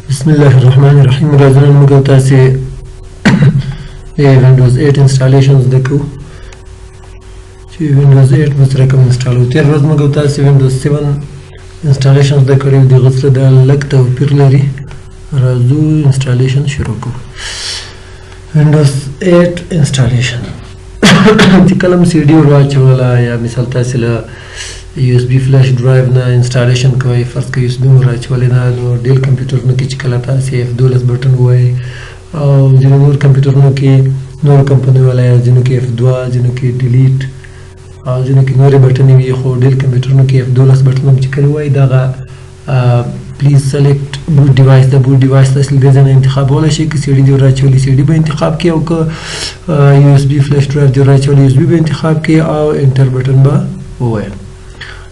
بسم الله الرحمن الرحیم. راځئ نن موږ تاسې وینډوز 8 انسټالیشن زده کوو چې وینډوز 8 به سره کوم انسټالوو. تېره ورځ موږ تاسې وینډوز 7 انسټالیشن زده کړی و، د هغه سره دا لږ توپیر لري. راځو انسټالیشن شروع کړو. وینډوز 8 انسټالیشن چې کله م سی ډي ور واچوله یا مثال تاسې له یو اس بي فلش ډرایو نه انسټالیشن کوئ، فرض کړئ یو اس بي مو راچولې ده، نو ډیل کمپیوټرونو کې چې کله تاسې F12 بټن ووایئ او ځینو نور کمپیوټرونو کې نورو کمپنیو والا یا ځینو کې F2 ځینو کې ډیلیټ او ځینو کې نورې بټنې وي، خو ډیل کمپیوټرونو کې F12 بټن هم چې کله ووایي دغه پلیز سلیکټ بوت ډیوایس د بوت ډیوایس تاسې له دې ځای نه انتخابولی شئ. که سی ډي دې ور راچولي سی ډي به انتخاب کړئ، او که یو اس بي فلش ډرایو دې ور راچولي یو اس بي به انتخاب کړئ او انټر بټن به ووایئ.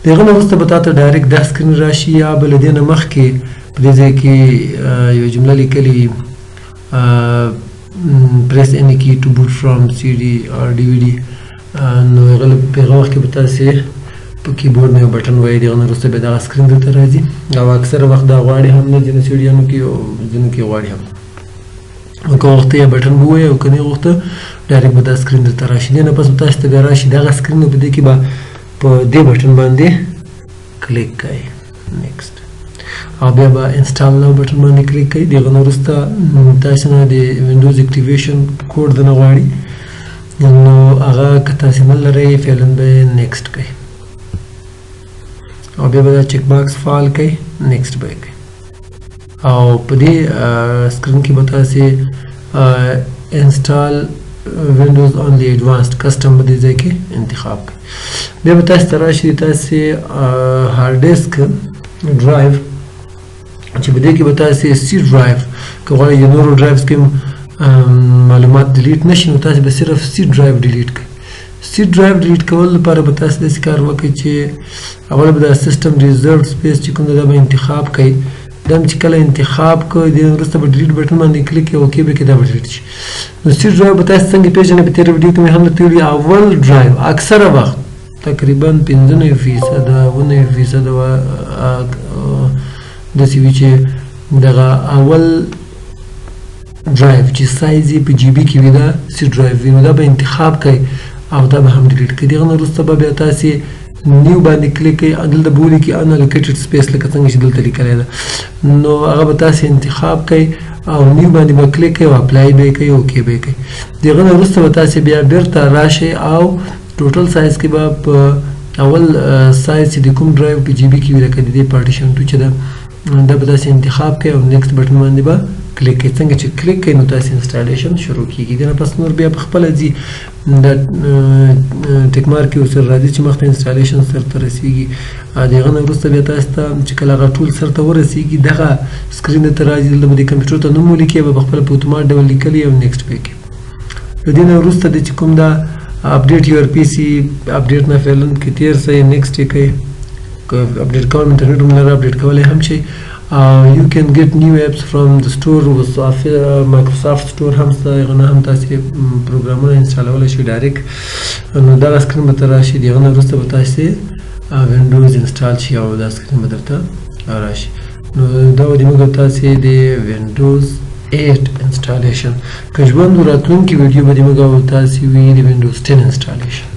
د هغه نه وروسته به تا ته ډایرکټ دا سکرین راشي، یا به له دې نه مخکې په دې ځای کې یوه جمله لیکلې وي پریس any key to boot from CD or DVD. نو په هغه وخت کې به تاسې په کیبورډ نه یو بټن وایئ، د هغه نه وروسته بیا دغه سکرین درته راځي. او اکثره وخت دا غواړي هم نه، ځینو سیډیانو کې او ځینو کې غواړي هم. نو که وخته یې بټن به ووایئ او که نه یې غوښته ډایرکټ به دا سکرین درته راشي. دې نه پس به تاسو ته بیا راشي دغه سکرین، په دې کې به په دې بټن باندې کلیک کوئ، نیکسټ، او بیا به انسټال نو بټن باندې کلیک کوئ. د هغه نه وروسته تاسې نه د وینډوز اکټیویشن کوډ درنه غواړي، نو هغه که تاسې نه لرئ فعلا به یې نیکسټ کوئ، او بیا به دا چیک باکس فعال کوئ، نیکسټ به یې کوئ. او په دې سکرین کې به تاسې انسټال وینډوز اونلی ایډوانسډ کسټم به دې ځای کې انتخاب کړئ. بیا به تاسې ته راشي تاسې هارډ ډیسک ډرایو چې په دې کې به تاسې سی ډرایو که غواړئ د نورو ډرایوز کې معلومات ډیلیټ نه شي، نو تاسې به صرف سی ډرایو ډیلیټ کړئ. سی ډرایو ډیلیټ کولو لپاره به تاسې داسې کار وکړئ چې اول به دا سیسټم ریزرڤ سپیس چې کوم دی دا به انتخاب کړئ. دا چې کله انتخاب کړئ د وروسته به ډیلیټ بټن باندې کلیک کړئ، اوکې به کړئ، دا به ډیلیټ شي. نو سی ډرایو به تاسې څنګه پېژنئ؟ په تېره ویډیو کې مې هم درته ویلي، اول ډرایو اکثره وخت تقریبا 95% 90% داسې وي چې دغه اول ډرایو چې سایز یې په جی بي کې وي دا سی ډرایو وي، نو دا به انتخاب کړئ او دا به هم ډیلیټ کړئ. د هغه نه وروسته به بیا تاسې نیو باندې کلیک کړئ، دلته به ولیکي انالوکیټډ سپیس لکه څنګه چې دلته لیکلی ده، نو هغه به تاسې انتخاب کړئ او نیو باندې به کلیک کړئ او اپلای به یې کړئ، اوکې به یې کړئ. د هغه نه وروسته به تاسې بیا بیرته راشئ او ټوټل سایز کې به په اول سایز چې د کوم ډرایو په جی بي کې وي لکه د دې پارټیشن 2 چې ده، دا به تاسې انتخاب کړئ او نیکسټ بټن باندې به کلیک کړئ. څنګه چې کلیک کړئ نو تاسې انسټالیشن شروع کېږي. دې نه پس نور بیا په خپله ځي دا ټیک مارک یې ورسره راځي چې مخته انسټالیشن سرته رسېږي. د هغه نه وروسته بیا تاسې ته چې کله هغه ټول سرته ورسېږي دغه سکرین درته راځي، دلته به د کمپیوټر ته نوم ولیکئ، به په خپله په اتومات ډول لیکلي او نیکسټ به یې کړئ. له دې نه وروسته د چې کوم دا اپډیټ یور پی سي اپډیټ نه فعلا کې تېر سئ، نیکسټ یې کوئ. که اپډیټ کول انټرنیټ هم لره اپډیټ کولی هم شئ. You can get new apps from the store with Microsoft Store هم شته، هغه نه هم تاسې پروګرامونه انسټالولی شئ ډایرکټ. نو دغه سکرین به ته راشي، د هغه نه وروسته به تاسې وینډوز انسټال شي او دا سکرین به درته راشي. نو دا و د موږ تاسې د وینډوز 8 انسټالیشن. که ژوند راتلونکي ویډیو به د موږ تاسې وي د وینډوز 10 انسټالیشن.